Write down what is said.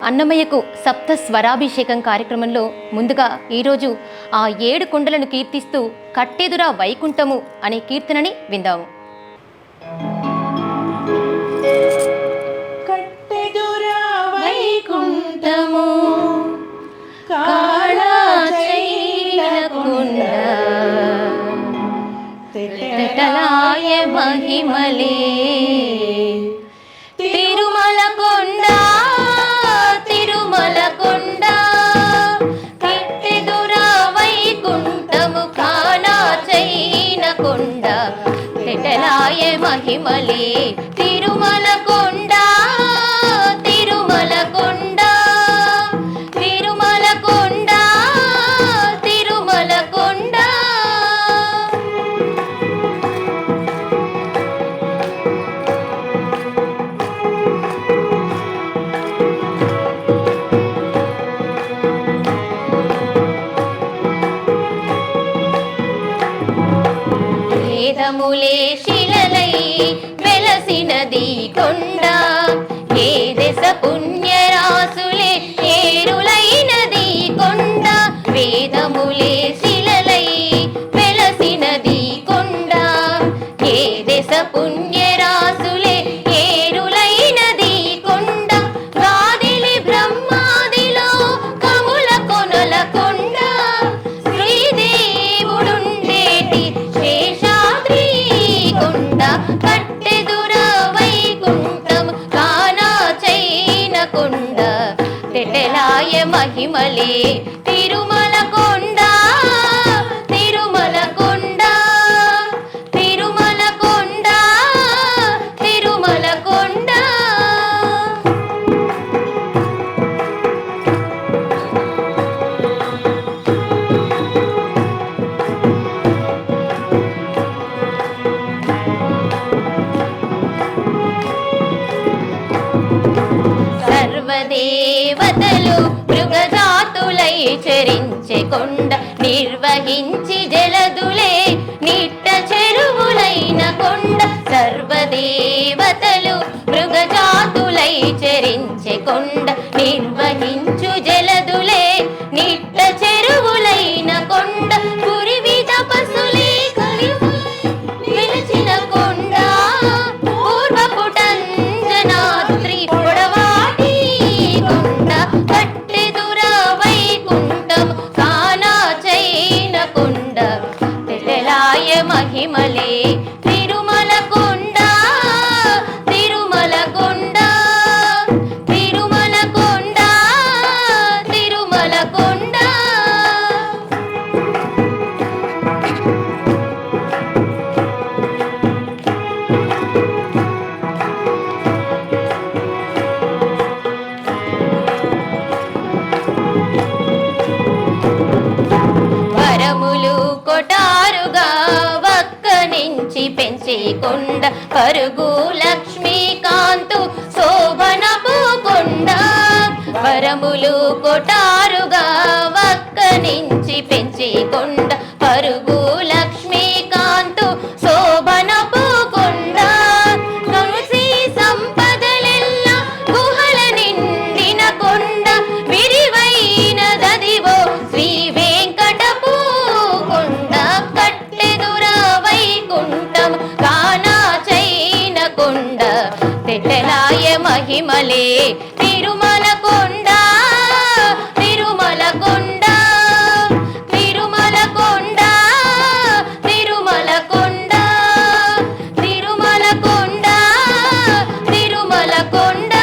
అన్నమయ్యకు సప్త స్వరాభిషేకం కార్యక్రమంలో ముందుగా ఈరోజు ఆ 7 కొండలను కీర్తిస్తూ కట్టెదురా వైకుంఠము అనే కీర్తనని విందాము. కట్టెదురా వైకుంఠము కాళాచైలకుండ తెటలాయ మహిమలే తిరుమల కొండ తిరుమల కొండ కట్టెదురా వైకుంఠము కాళాచైలకుండ తెటలాయ మహిమలే తిరుమల కొండ తిరుమల కొండ తిరుమల కొండ తిరుమల కొండ. వేదములే శిలలై వెలసినది కొండ ఏ దశ పుణ్యరాసులే ఏరులైనది కొండ. వేదములే శిలలై వెలసినది కొండ ఏ దశ పుణ్యరాసులే ఏరులైనది కొండ. గాదిలి బ్రహ్మాదిలో కముల కొనల కొండ శ్రీదేవుడుండేటి శేషాద్రి కొండ. కట్టెదురా వైకుంఠము కాళాచైలకుండ తెటలాయ మహిమలే తిరుమల కొండ తిరుమల కొండ తిరుమల కొండ తిరుమల కొండ. సర్వదేవతలు మృగజాతులై చరించే కొండ నిర్వహించి జలదులే నిట్ట చెరువులైన కొండ. సర్వదేవతలు మృగజాతులై చరించే కొండ నిర్వహించు జలదులే నిట్ట చెరువులైన కొండ. పురివి తపస్సులే వెలచిన కొండ పూర్వపుటంజనాద్రి పొడవాటి కొండ. కట్టెదురా వైకుంఠము కాళాచైలకుండ తెటలాయ మహిమలే తిరుమల కొండ తిరుమల కొండ తిరుమల కొండ తిరుమల కొండ. వరములు కొటారుగా వక్క నుంచి పెంచే కొండ పరుగు లక్ష్మీకాంతు శోభనపు కొండ. వరములు కొటారుగా వక్క నుంచి పెంచే కొండ పరుగు లక్ష్మీకాంతు శోభనపు కొండ. కౌసి సంపదలెల్లా గుహల నిండిన కొండ విరివైనదదివో శ్రీ వెంకటపు కొండ. కట్టెదురా వైకుంఠము కాళాచైలకుండ తెటలాయ మహిమలే తిరుమల కొండ తిరుమల కొండ తిరుమల కొండ తిరుమల కొండ తిరుమల కొండ తిరుమల కొండ.